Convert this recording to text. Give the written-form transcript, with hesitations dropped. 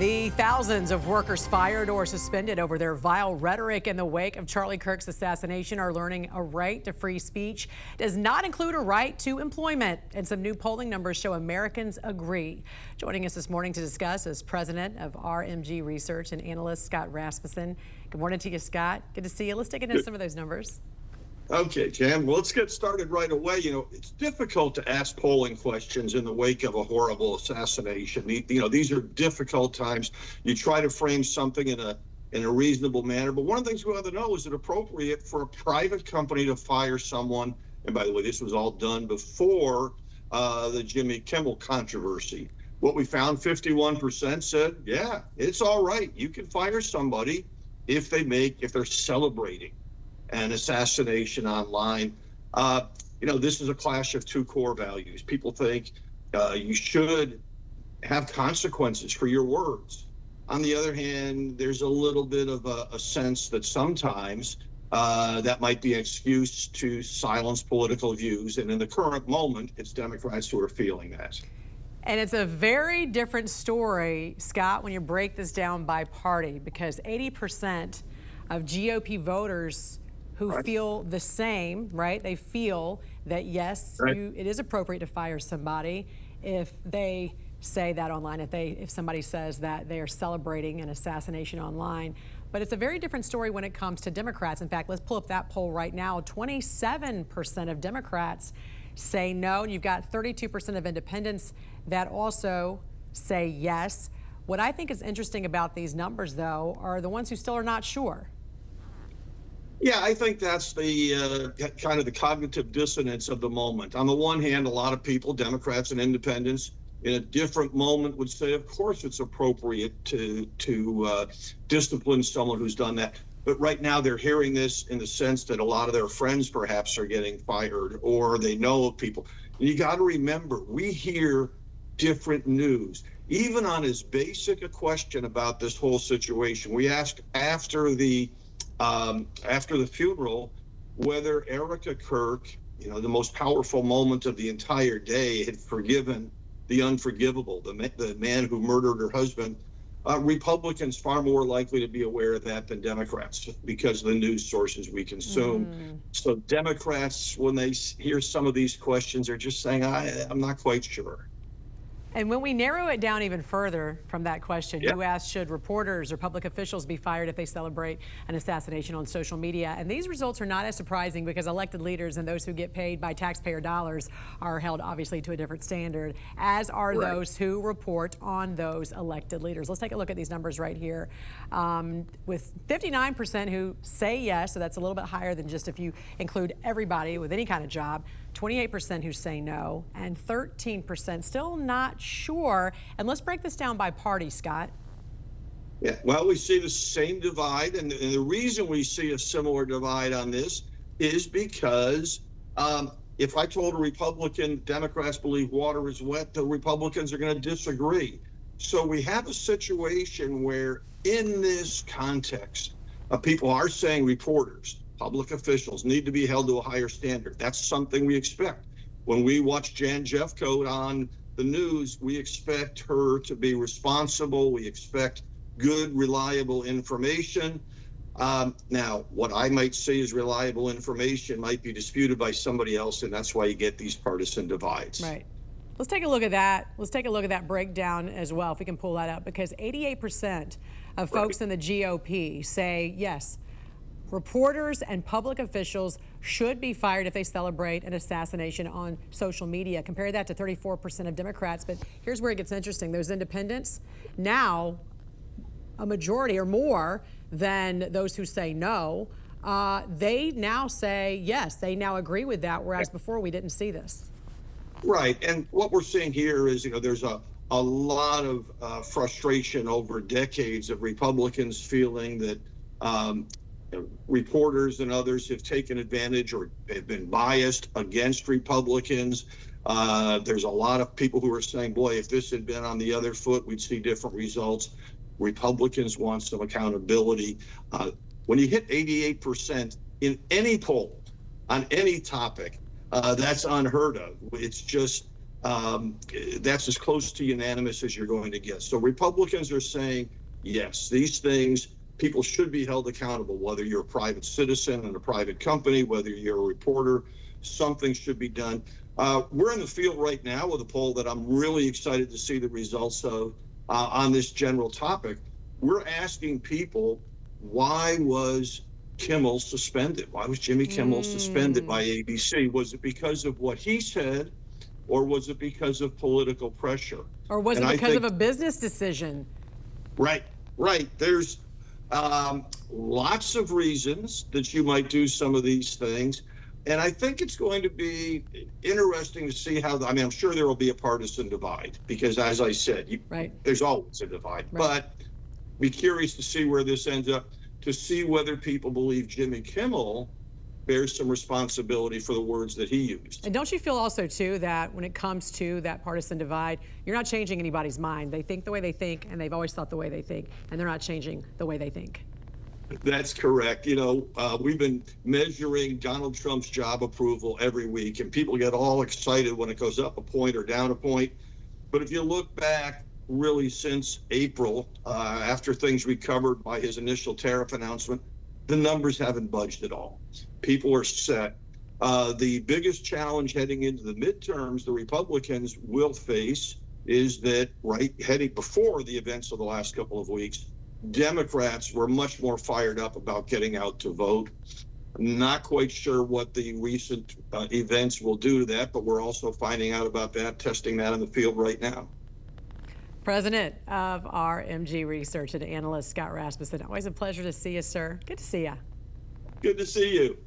The thousands of workers fired or suspended over their vile rhetoric in the wake of Charlie Kirk's assassination are learning a right to free speech does not include a right to employment. And some new polling numbers show Americans agree. Joining us this morning to discuss is president of RMG Research and analyst Scott Rasmussen. Good morning to you, Scott. Good to see you. Let's take into some of those numbers. Okay, Jan, well, let's get started right away. You know, it's difficult to ask polling questions in the wake of a horrible assassination. These are difficult times. You try to frame something in a reasonable manner. But one of the things we want to know, is it appropriate for a private company to fire someone? And by the way, this was all done before the Jimmy Kimmel controversy. What we found, 51% said, yeah, it's all right. You can fire somebody if they're celebrating an assassination online. This is a clash of two core values. People think you should have consequences for your words. On the other hand, there's a little bit of a sense that sometimes that might be an excuse to silence political views. And in the current moment, it's Democrats who are feeling that. And it's a very different story, Scott, when you break this down by party, because 80% of GOP voters who feel the same, right? They feel that, yes, it is appropriate to fire somebody if they say that online, if somebody says that they are celebrating an assassination online. But it's a very different story when it comes to Democrats. In fact, let's pull up that poll right now. 27% of Democrats say no, and you've got 32% of independents that also say yes. What I think is interesting about these numbers, though, are the ones who still are not sure. Yeah, I think that's the kind of the cognitive dissonance of the moment. On the one hand, a lot of people, Democrats and independents, in a different moment would say, of course, it's appropriate to discipline someone who's done that. But right now, they're hearing this in the sense that a lot of their friends perhaps are getting fired, or they know of people. And you got to remember, we hear different news. Even on as basic a question about this whole situation, we asked after the funeral whether Erica Kirk, the most powerful moment of the entire day, had forgiven the unforgivable, the man who murdered her husband. Republicans far more likely to be aware of that than Democrats because of the news sources we consume. So Democrats, when they hear some of these questions, are just saying, I'm not quite sure. And when we narrow it down even further from that question, you asked, should reporters or public officials be fired if they celebrate an assassination on social media? And these results are not as surprising because elected leaders and those who get paid by taxpayer dollars are held obviously to a different standard, as are those who report on those elected leaders. Let's take a look at these numbers right here. With 59% who say yes, so that's a little bit higher than just if you include everybody with any kind of job, 28% who say no, and 13% still not sure. And let's break this down by party, Scott. Yeah, well, we see the same divide, and the reason we see a similar divide on this is because if I told a Republican, Democrats believe water is wet, the Republicans are going to disagree. So we have a situation where in this context, people are saying reporters, public officials need to be held to a higher standard. That's something we expect. When we watch Jan Jeffcoat on the news, we expect her to be responsible. We expect good, reliable information. Now, what I might say is reliable information might be disputed by somebody else, and that's why you get these partisan divides. Right. Let's take a look at that. Let's take a look at that breakdown as well, if we can pull that up, because 88% of folks in the GOP say yes, reporters and public officials should be fired if they celebrate an assassination on social media. Compare that to 34% of Democrats. But here's where it gets interesting. Those independents, now a majority or more than those who say no, they now say yes. They now agree with that, whereas before we didn't see this. Right. And what we're seeing here is, there's a lot of frustration over decades of Republicans feeling that reporters and others have taken advantage or have been biased against Republicans. There's a lot of people who are saying, boy, if this had been on the other foot, we'd see different results. Republicans want some accountability. When you hit 88% in any poll on any topic, that's unheard of. It's just that's as close to unanimous as you're going to get. So Republicans are saying, yes, these things, people should be held accountable, whether you're a private citizen in a private company, whether you're a reporter, something should be done. We're in the field right now with a poll that I'm really excited to see the results of on this general topic. We're asking people, why was Kimmel suspended? Why was Jimmy Kimmel suspended by ABC? Was it because of what he said, or was it because of political pressure? Or was it because of a business decision? Right. There's lots of reasons that you might do some of these things. And I think it's going to be interesting to see how, I'm sure there will be a partisan divide because, as I said, there's always a divide. Right. But be curious to see where this ends up, to see whether people believe Jimmy Kimmel bears some responsibility for the words that he used. And don't you feel also, too, that when it comes to that partisan divide, you're not changing anybody's mind. They think the way they think, and they've always thought the way they think, and they're not changing the way they think. That's correct. We've been measuring Donald Trump's job approval every week, and people get all excited when it goes up a point or down a point. But if you look back, really since April, after things recovered by his initial tariff announcement, the numbers haven't budged at all. People are set. The biggest challenge heading into the midterms the Republicans will face is that heading before the events of the last couple of weeks, Democrats were much more fired up about getting out to vote. Not quite sure what the recent events will do to that, but we're also finding out about that, testing that in the field right now. President of RMG Research and analyst Scott Rasmussen. Always a pleasure to see you, sir. Good to see you. Good to see you.